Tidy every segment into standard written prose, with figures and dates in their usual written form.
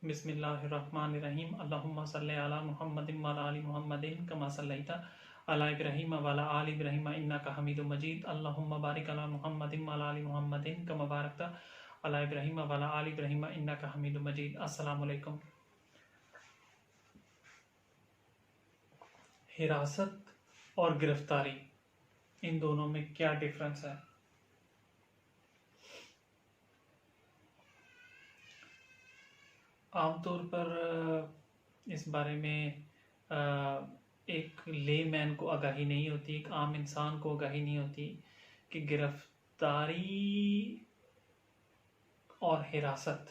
بسم اللہ الرحمن الرحیم اللہم صلی علی محمد وعلی آل محمد کما صلیت علی ابراہیم وعلی آل ابراہیم انک حمید مجید اللہم بارک علی محمد وعلی آل محمد کما بارکت علی ابراہیم وعلی آل ابراہیم انک حمید مجید۔ السلام علیکم۔ حراست اور گرفتاری، ان دونوں میں کیا ڈفرنس ہے؟ عام طور پر اس بارے میں ایک لے مین کو آگاہی نہیں ہوتی، ایک عام انسان کو آگاہی نہیں ہوتی کہ گرفتاری اور حراست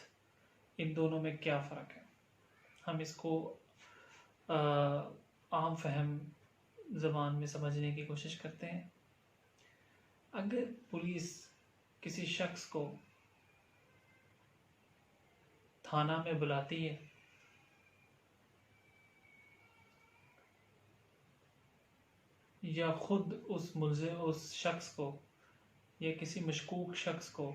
ان دونوں میں کیا فرق ہے۔ ہم اس کو عام فہم زبان میں سمجھنے کی کوشش کرتے ہیں۔ اگر پولیس کسی شخص کو تھانہ میں بلاتی ہے یا خود اس شخص کو یا کسی مشکوک شخص کو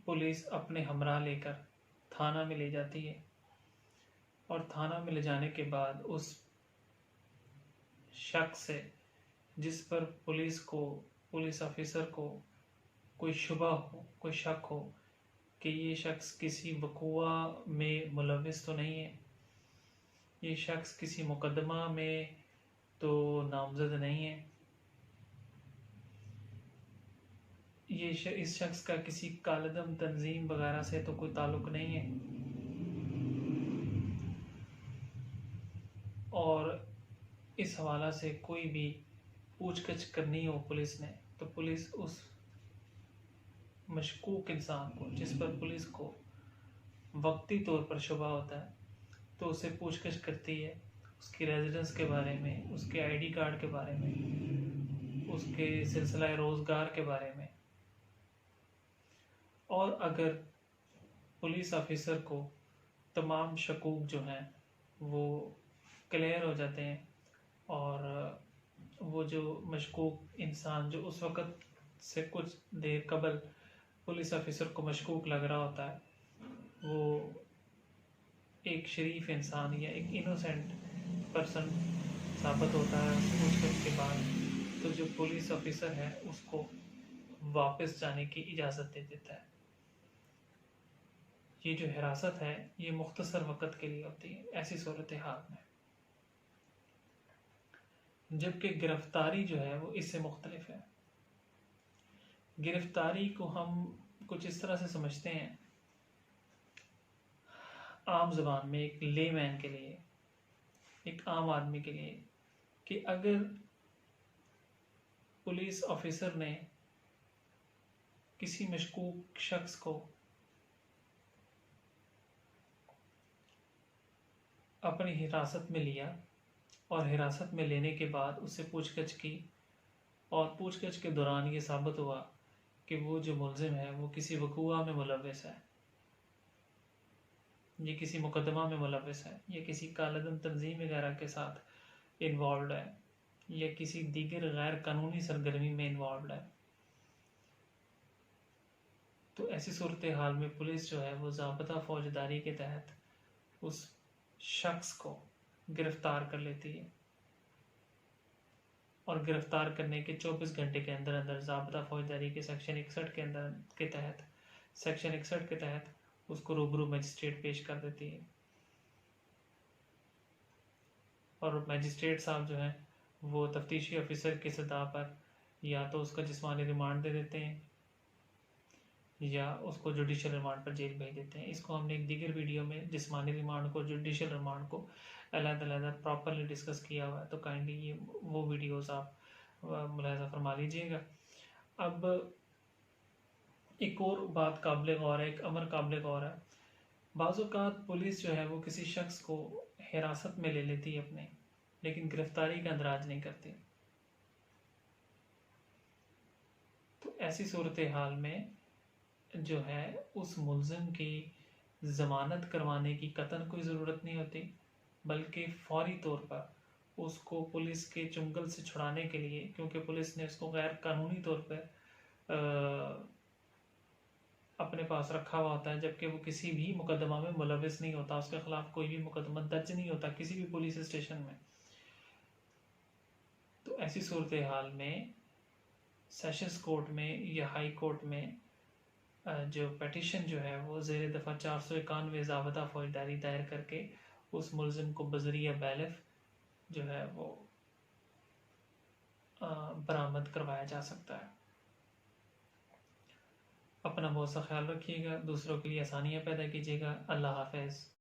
پولیس اپنے ہمراہ لے کر تھانہ میں لے جاتی ہے، اور تھانہ میں لے جانے کے بعد اس شخص سے جس پر پولیس آفیسر کو کوئی شبہ ہو، کوئی شک ہو کہ یہ شخص کسی وقوعہ میں ملوث تو نہیں ہے، یہ شخص کسی مقدمہ میں تو نامزد نہیں ہے، اس شخص کا کسی کالعدم تنظیم وغیرہ سے تو کوئی تعلق نہیں ہے، اور اس حوالہ سے کوئی بھی پوچھ گچھ کرنی ہو پولیس نے، تو پولیس اس مشکوک انسان کو جس پر پولیس کو وقتی طور پر شبہ ہوتا ہے تو اسے پوچھ گچھ کرتی ہے، اس کی ریزیڈنس کے بارے میں، اس کے آئی ڈی کارڈ کے بارے میں، اس کے سلسلہ روزگار کے بارے میں، اور اگر پولیس آفیسر کو تمام شکوک جو ہیں وہ کلیئر ہو جاتے ہیں، اور وہ جو مشکوک انسان جو اس وقت سے کچھ دیر قبل پولیس آفیسر کو مشکوک لگ رہا ہوتا ہے وہ ایک شریف انسان یا ایک انوسینٹ پرسن ثابت ہوتا ہے، پوچھ گچھ کے بعد تو جو پولیس آفیسر ہے اس کو واپس جانے کی اجازت دے دیتا ہے۔ یہ جو حراست ہے یہ مختصر وقت کے لیے ہوتی ہے ایسی صورتحال میں، جبکہ گرفتاری جو ہے وہ اس سے مختلف ہے۔ گرفتاری کو ہم کچھ اس طرح سے سمجھتے ہیں عام زبان میں، ایک لے مین کے لیے، ایک عام آدمی کے لیے، کہ اگر پولیس آفیسر نے کسی مشکوک شخص کو اپنی حراست میں لیا اور حراست میں لینے کے بعد اس سے پوچھ گچھ کی، اور پوچھ گچھ کے دوران یہ ثابت ہوا کہ وہ جو ملزم ہے وہ کسی وقوعہ میں ملوث ہے، یہ کسی مقدمہ میں ملوث ہے، یا کسی کالعدم تنظیم وغیرہ کے ساتھ انوالوڈ ہے، یا کسی دیگر غیر قانونی سرگرمی میں انوالوڈ ہے، تو ایسی صورتحال میں پولیس جو ہے وہ ضابطہ فوجداری کے تحت اس شخص کو گرفتار کر لیتی ہے، اور گرفتار کرنے کے 24 گھنٹے کے اندر اندر ضابطہ فوجداری کے سیکشن 61 کے تحت اس کو روبرو مجسٹریٹ پیش کر دیتی ہے، اور مجسٹریٹ صاحب جو ہیں وہ تفتیشی افیسر کی صدا پر یا تو اس کا جسمانی ریمانڈ دے دیتے ہیں یا اس کو جوڈیشل ریمانڈ پر جیل بھیج دیتے ہیں۔ اس کو ہم نے ایک دیگر ویڈیو میں جسمانی ریمانڈ کو، جوڈیشل ریمانڈ کو علیحدہ پراپرلی ڈسکس کیا ہوا ہے، تو کائنڈلی وہ ویڈیوز آپ ملاحظہ فرما لیجئے گا۔ اب ایک اور بات قابل غور ہے، ایک امر قابل غور ہے، بعض اوقات پولیس جو ہے وہ کسی شخص کو حراست میں لے لیتی ہے اپنے، لیکن گرفتاری کا اندراج نہیں کرتی، تو ایسی صورتحال میں جو ہے اس ملزم کی ضمانت کروانے کی قطعاً کوئی ضرورت نہیں ہوتی، بلکہ فوری طور پر اس کو پولیس کے چنگل سے چھڑانے کے لیے، کیونکہ پولیس نے اس کو غیر قانونی طور پر اپنے پاس رکھا ہوا ہوتا ہے، جبکہ وہ کسی بھی مقدمہ میں ملوث نہیں ہوتا، اس کے خلاف کوئی بھی مقدمہ درج نہیں ہوتا کسی بھی پولیس اسٹیشن میں. تو ایسی صورتحال میں سیشنز کورٹ میں یا ہائی کورٹ میں جو پیٹیشن جو ہے وہ زیر دفعہ 491 ضابطہ فوجداری دائر کر کے اس ملزم کو بذریعہ بیلف جو ہے وہ برآمد کروایا جا سکتا ہے. اپنا بہت سا خیال رکھیے گا، دوسروں کے لیے آسانیاں پیدا کیجیے گا. اللہ حافظ.